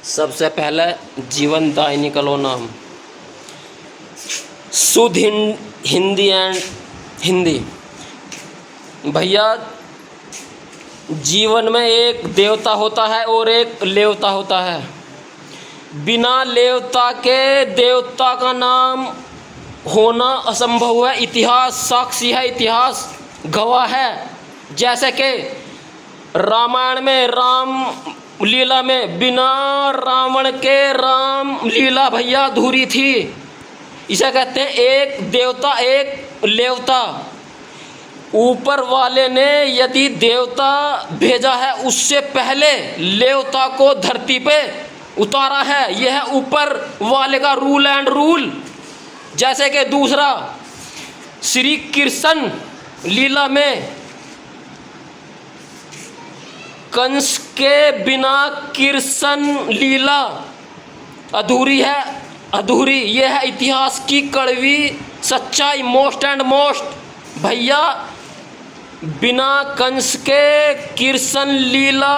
सबसे पहले जीवन दायिनी का लो नाम। शुद्ध हिंदी एंड हिंदी। भैया, जीवन में एक देवता होता है और एक लेवता होता है। बिना लेवता के देवता का नाम होना असंभव है। इतिहास साक्षी है, इतिहास गवाह है। जैसे कि रामायण में राम लीला में बिना रावण के राम लीला भैया अधूरी थी। इसे कहते हैं एक देवता एक लेवता। ऊपर वाले ने यदि देवता भेजा है उससे पहले लेवता को धरती पे उतारा है। यह है ऊपर वाले का रूल एंड रूल। जैसे कि दूसरा, श्री कृष्ण लीला में कंस के बिना कृष्ण लीला अधूरी है, अधूरी। यह है इतिहास की कड़वी सच्चाई, मोस्ट एंड मोस्ट। भैया, बिना कंस के कृष्ण लीला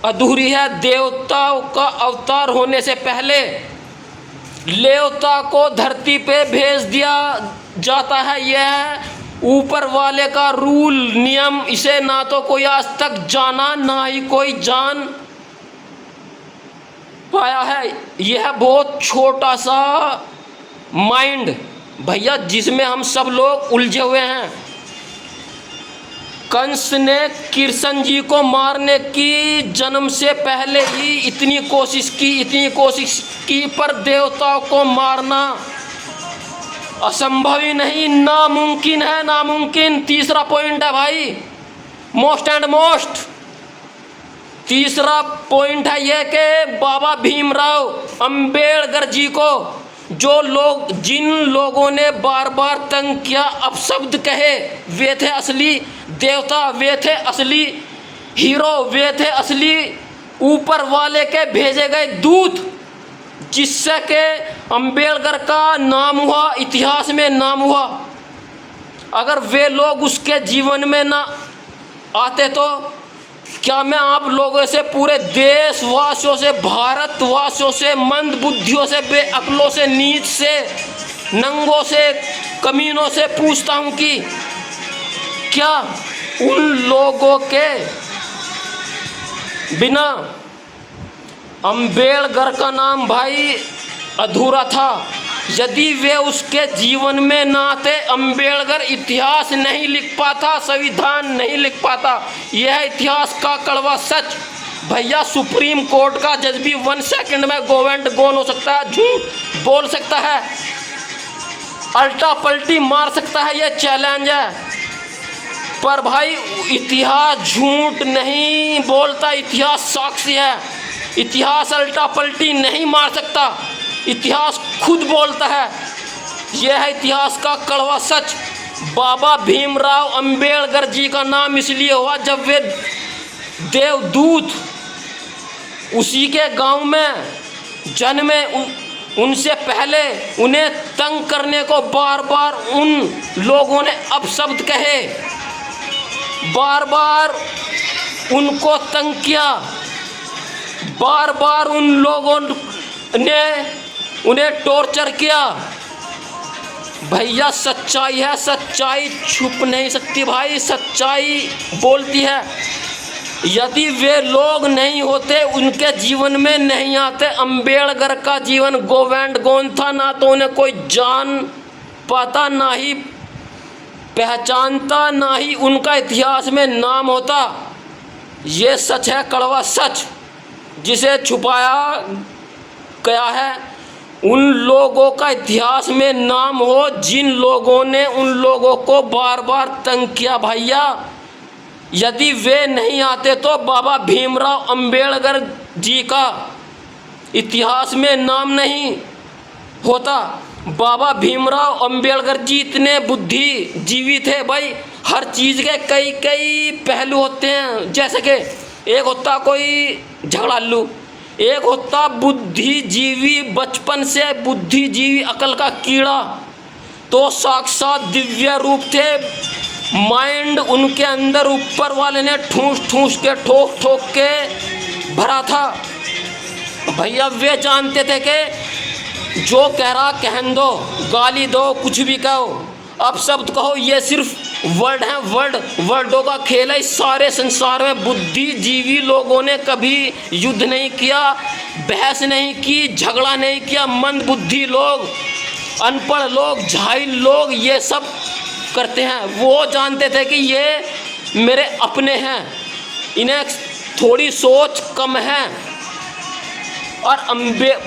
अधूरी है। देवताओं का अवतार होने से पहले लेवता को धरती पे भेज दिया जाता है। यह ऊपर वाले का रूल नियम। इसे ना तो कोई आज तक जाना ना ही कोई जान पाया है। यह बहुत छोटा सा माइंड भैया जिसमें हम सब लोग उलझे हुए हैं। कंस ने कृष्ण जी को मारने की जन्म से पहले ही इतनी कोशिश की पर देवताओं को मारना असंभव ही नहीं, नामुमकिन है, नामुमकिन। तीसरा पॉइंट है भाई, मोस्ट एंड मोस्ट। तीसरा पॉइंट है यह कि बाबा भीमराव अंबेडकर जी को जिन लोगों ने बार बार तंग किया, अपशब्द कहे, वे थे असली देवता, वे थे असली हीरो, वे थे असली ऊपर वाले के भेजे गए दूत, जिससे कि अंबेडकर का नाम हुआ, इतिहास में नाम हुआ। अगर वे लोग उसके जीवन में ना आते तो क्या मैं आप लोगों से, पूरे देशवासियों से, भारतवासियों से, मंद बुद्धियों से, बेअक्लों से, नीच से, नंगों से, कमीनों से पूछता हूं कि क्या उन लोगों के बिना अंबेडकर का नाम भाई अधूरा था? यदि वे उसके जीवन में ना आते, अंबेडकर इतिहास नहीं लिख पाता, संविधान नहीं लिख पाता। यह इतिहास का कड़वा सच। भैया, सुप्रीम कोर्ट का जज भी 1 सेकंड में गोन हो सकता है, झूठ बोल सकता है, अल्टा पलटी मार सकता है, यह चैलेंज है। पर भाई इतिहास झूठ नहीं बोलता, इतिहास साक्षी है। इतिहास अल्टा पलटी नहीं मार सकता, इतिहास खुद बोलता है। यह है इतिहास का कड़वा सच। बाबा भीमराव अंबेडकर जी का नाम इसलिए हुआ जब वे देवदूत उसी के गांव में जन्मे। उनसे पहले उन्हें तंग करने को बार बार उन लोगों ने अपशब्द कहे, बार बार उनको तंग किया, बार बार उन लोगों ने उन्हें टॉर्चर किया। भैया, सच्चाई है, सच्चाई छुप नहीं सकती भाई, सच्चाई बोलती है। यदि वे लोग नहीं होते, उनके जीवन में नहीं आते, अंबेडकर का जीवन गो एंड गोन था। ना तो उन्हें कोई जान पाता, ना ही पहचानता, ना ही उनका इतिहास में नाम होता। ये सच है, कड़वा सच, जिसे छुपाया गया है। उन लोगों का इतिहास में नाम हो जिन लोगों ने उन लोगों को बार बार तंग किया। भैया, यदि वे नहीं आते तो बाबा भीमराव अंबेडकर जी का इतिहास में नाम नहीं होता। बाबा भीमराव अंबेडकर जी इतने बुद्धिजीवी थे भाई। हर चीज़ के कई कई पहलू होते हैं। जैसे कि एक होता कोई झगड़ालू, एक होता बुद्धिजीवी, बचपन से बुद्धिजीवी, अकल का कीड़ा। तो साक्षात दिव्य रूप थे। माइंड उनके अंदर ऊपर वाले ने ठूस ठूस के ठोक ठोक के भरा था। भैया वे जानते थे कि जो कह रहा कहन दो, गाली दो, कुछ भी कहो, अब शब्द कहो, ये सिर्फ वर्ड है, वर्डों का खेल है। इस सारे संसार में बुद्धिजीवी लोगों ने कभी युद्ध नहीं किया, बहस नहीं की, झगड़ा नहीं किया। मंद बुद्धि लोग, अनपढ़ लोग, जाहिल लोग ये सब करते हैं। वो जानते थे कि ये मेरे अपने हैं, इन्हें थोड़ी सोच कम है। और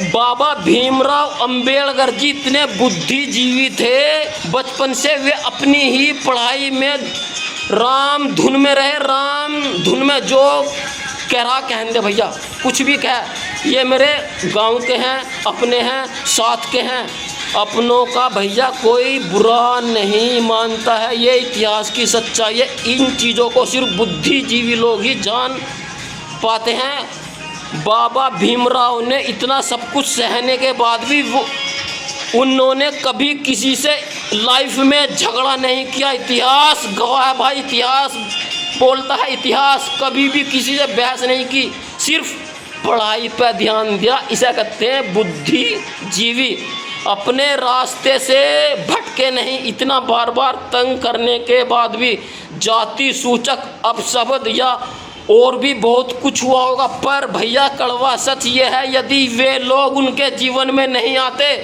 बाबा भीमराव अंबेडकर जी इतने बुद्धिजीवी थे, बचपन से वे अपनी ही पढ़ाई में राम धुन में रहे। राम धुन में जो कह रहा कहने दे भैया, कुछ भी कह, ये मेरे गांव के हैं, अपने हैं, साथ के हैं। अपनों का भैया कोई बुरा नहीं मानता है, ये इतिहास की सच्चाई है। इन चीज़ों को सिर्फ बुद्धिजीवी लोग ही जान पाते हैं। बाबा भीमराव ने इतना सब कुछ सहने के बाद भी उन्होंने कभी किसी से लाइफ में झगड़ा नहीं किया। इतिहास गवाह है भाई, इतिहास बोलता है, इतिहास कभी भी किसी से बहस नहीं की, सिर्फ पढ़ाई पर ध्यान दिया। इसे कहते हैं बुद्धिजीवी। अपने रास्ते से भटके नहीं। इतना बार बार तंग करने के बाद भी जाति सूचक अपशब्द या और भी बहुत कुछ हुआ होगा, पर भैया कड़वा सच ये है, यदि वे लोग उनके जीवन में नहीं आते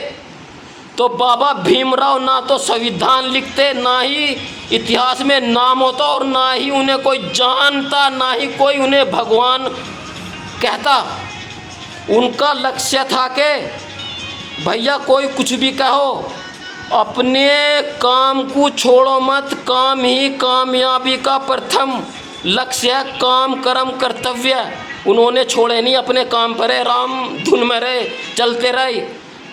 तो बाबा भीमराव ना तो संविधान लिखते, ना ही इतिहास में नाम होता, और ना ही उन्हें कोई जानता, ना ही कोई उन्हें भगवान कहता। उनका लक्ष्य था कि भैया कोई कुछ भी कहो, अपने काम को छोड़ो मत। काम ही कामयाबी का प्रथम लक्ष्य है, काम कर्म कर्तव्य। उन्होंने छोड़े नहीं, अपने काम पर रहे, राम धुन में रहे, चलते रहे,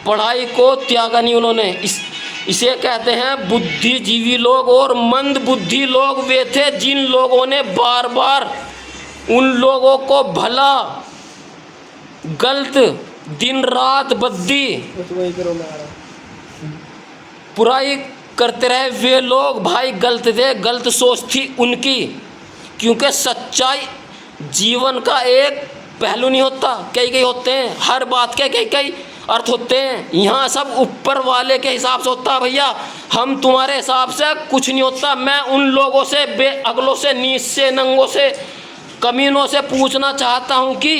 पढ़ाई को त्यागा नहीं उन्होंने। इसे कहते हैं बुद्धिजीवी लोग। और मंद बुद्धि लोग वे थे जिन लोगों ने बार बार उन लोगों को भला गलत, दिन रात बद्दी बुराई करते रहे। वे लोग भाई गलत थे, गलत सोच थी उनकी, क्योंकि सच्चाई जीवन का एक पहलू नहीं होता, कई होते हैं। हर बात के कई अर्थ होते हैं। यहाँ सब ऊपर वाले के हिसाब से होता है भैया, हम तुम्हारे हिसाब से कुछ नहीं होता। मैं उन लोगों से, बेअक्लों से, नीच से, नंगों से, कमीनों से पूछना चाहता हूँ कि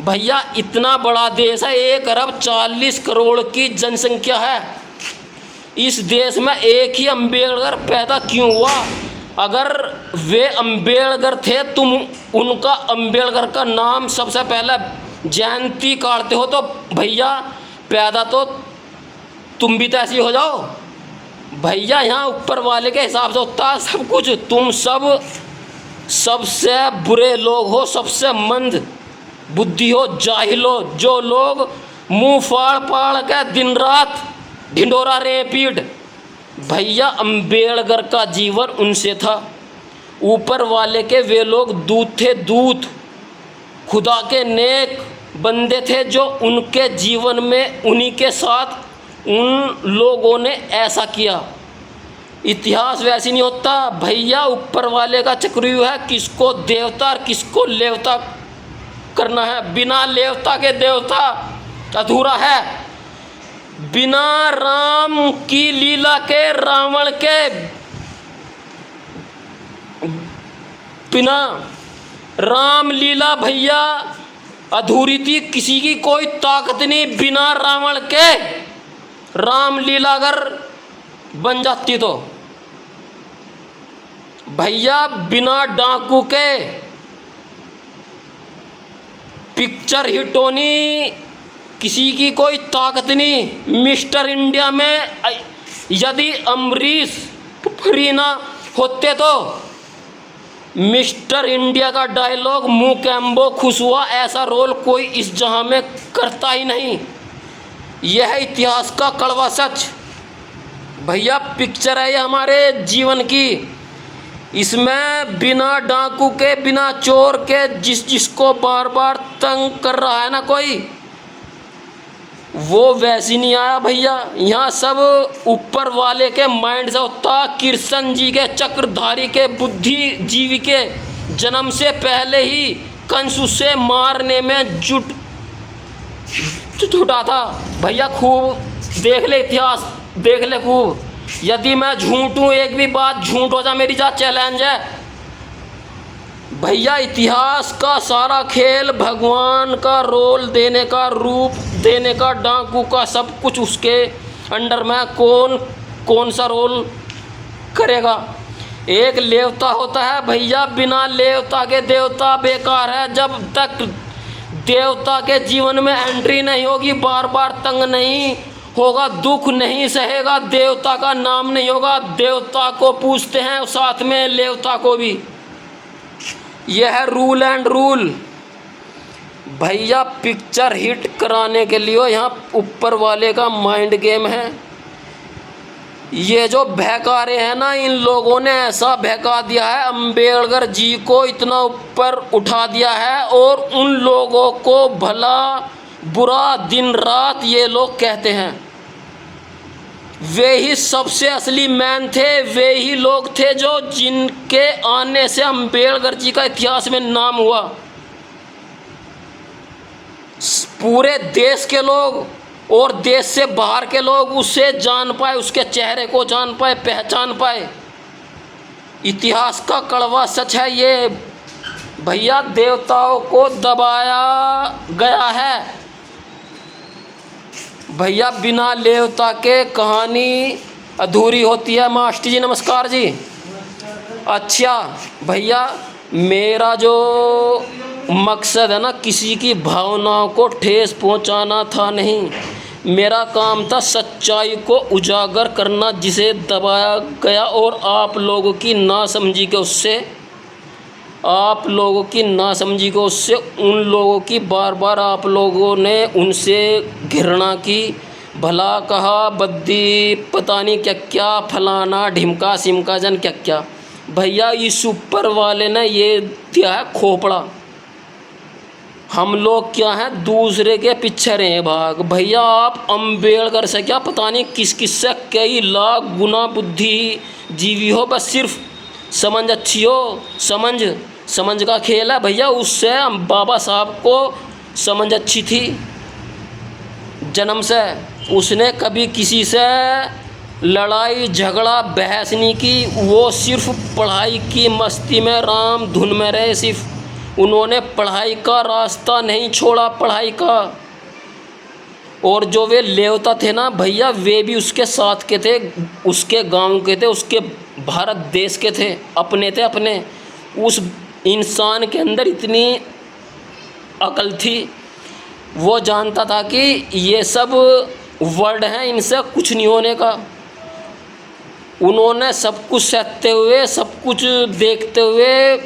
भैया इतना बड़ा देश है, 1 अरब 40 करोड़ की जनसंख्या है। इस देश में एक ही अंबेडकर पैदा क्यों हुआ? अगर वे अंबेडकर थे, तुम उनका अंबेडकर का नाम सबसे पहले जयंती काटते हो, तो भैया पैदा तो तुम भी तो ऐसी हो जाओ। भैया यहाँ ऊपर वाले के हिसाब से होता है सब कुछ। तुम सब सबसे बुरे लोग हो, सबसे मंद बुद्धि हो, जाहिल हो, जो लोग मुंह फाड़ फाड़ के दिन रात ढिंडोरा रहे पीठ। भैया अंबेडकर का जीवन उनसे था। ऊपर वाले के वे लोग दूत थे, दूत, खुदा के नेक बंदे थे, जो उनके जीवन में उन्हीं के साथ उन लोगों ने ऐसा किया। इतिहास वैसे नहीं होता भैया, ऊपर वाले का चक्रव्यूह है, किसको देवता और किसको लेवता करना है। बिना लेवता के देवता अधूरा है। बिना राम की लीला के, रावण के बिना राम लीला भैया अधूरी थी। किसी की कोई ताकत नहीं बिना रावण के। राम लीला अगर बन जाती तो भैया बिना डाकू के पिक्चर हिट होनी, किसी की कोई ताकत नहीं। मिस्टर इंडिया में यदि अमरीश पुरी ना होते तो मिस्टर इंडिया का डायलॉग मुंह कैम्बो खुश हुआ, ऐसा रोल कोई इस जहां में करता ही नहीं। यह इतिहास का कड़वा सच भैया। पिक्चर है ये हमारे जीवन की। इसमें बिना डाकू के, बिना चोर के, जिसको बार बार तंग कर रहा है ना कोई, वो वैसी नहीं आया भैया। यहाँ सब ऊपर वाले के माइंड से होता। कृष्ण जी के, चक्रधारी के, बुद्धिजीवी के जन्म से पहले ही कंस उसे मारने में जुट झूठा था भैया। खूब देख ले इतिहास, देख ले खूब। यदि मैं झूठ हूँ, एक भी बात झूठ हो जाए मेरी जात चैलेंज है भैया। इतिहास का सारा खेल भगवान का रोल देने का, रूप देने का, डाकू का, सब कुछ उसके अंडर में। कौन सा रोल करेगा? एक लेवता होता है भैया, बिना लेवता के देवता बेकार है। जब तक देवता के जीवन में एंट्री नहीं होगी, बार बार तंग नहीं होगा, दुख नहीं सहेगा, देवता का नाम नहीं होगा। देवता को पूछते हैं, साथ में लेवता को भी। यह है रूल एंड रूल भैया। पिक्चर हिट कराने के लिए यहाँ ऊपर वाले का माइंड गेम है। ये जो बहका रहे हैं ना, इन लोगों ने ऐसा बहका दिया है, अम्बेडकर जी को इतना ऊपर उठा दिया है। और उन लोगों को भला बुरा दिन रात ये लोग कहते हैं। वे ही सबसे असली मैन थे, वे ही लोग थे जो जिनके आने से अम्बेडकर जी का इतिहास में नाम हुआ। पूरे देश के लोग और देश से बाहर के लोग उसे जान पाए, उसके चेहरे को जान पाए, पहचान पाए। इतिहास का कड़वा सच है ये भैया। देवताओं को दबाया गया है भैया। बिना देवता के कहानी अधूरी होती है। मास्टर जी नमस्कार जी। अच्छा भैया, मेरा जो मकसद है ना, किसी की भावनाओं को ठेस पहुंचाना था नहीं। मेरा काम था सच्चाई को उजागर करना, जिसे दबाया गया। और आप लोगों की नासमझी के उससे उन लोगों की बार बार आप लोगों ने उनसे घृणा की, भला कहा, बद्दी, पता नहीं क्या क्या, फलाना ढिमका सिमका जन क्या क्या। भैया इस ऊपर वाले ने ये दिया है खोपड़ा। हम लोग क्या हैं, दूसरे के पीछे रहे भाग। भैया आप अम्बेडकर से क्या, पता नहीं किस किस से कई लाख गुना बुद्धि जीवी हो, बस सिर्फ समझ अच्छी हो। समझ का खेल है भैया। उससे बाबा साहब को समझ अच्छी थी जन्म से। उसने कभी किसी से लड़ाई झगड़ा बहस नहीं की। वो सिर्फ पढ़ाई की मस्ती में, राम धुन में रहे सिर्फ। उन्होंने पढ़ाई का रास्ता नहीं छोड़ा, पढ़ाई का। और जो वे लेवता थे ना भैया, वे भी उसके साथ के थे, उसके गांव के थे, उसके भारत देश के थे, अपने थे अपने। उस इंसान के अंदर इतनी अकल थी, वो जानता था कि ये सब वर्ड हैं, इनसे कुछ नहीं होने का। उन्होंने सब कुछ सहते हुए, सब कुछ देखते हुए,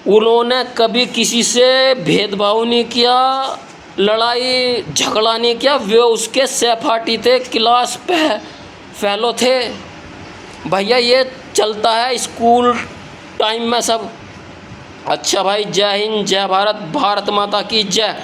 उन्होंने कभी किसी से भेदभाव नहीं किया, लड़ाई झगड़ा नहीं किया। वे उसके सहपाठी थे, क्लास फेलो थे भैया। ये चलता है स्कूल टाइम में सब। अच्छा भाई, जय हिंद, जय भारत, भारत माता की जय।